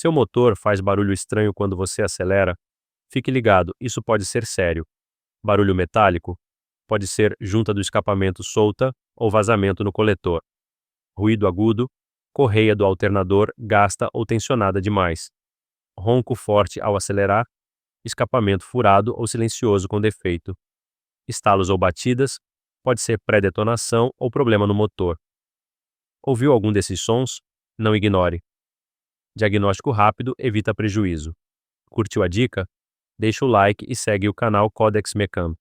Seu motor faz barulho estranho quando você acelera? Fique ligado, isso pode ser sério. Barulho metálico? Pode ser junta do escapamento solta ou vazamento no coletor. Ruído agudo? Correia do alternador gasta ou tensionada demais. Ronco forte ao acelerar? Escapamento furado ou silencioso com defeito. Estalos ou batidas? Pode ser pré-detonação ou problema no motor. Ouviu algum desses sons? Não ignore. Diagnóstico rápido evita prejuízo. Curtiu a dica? Deixa o like e segue o canal Codex Mecam.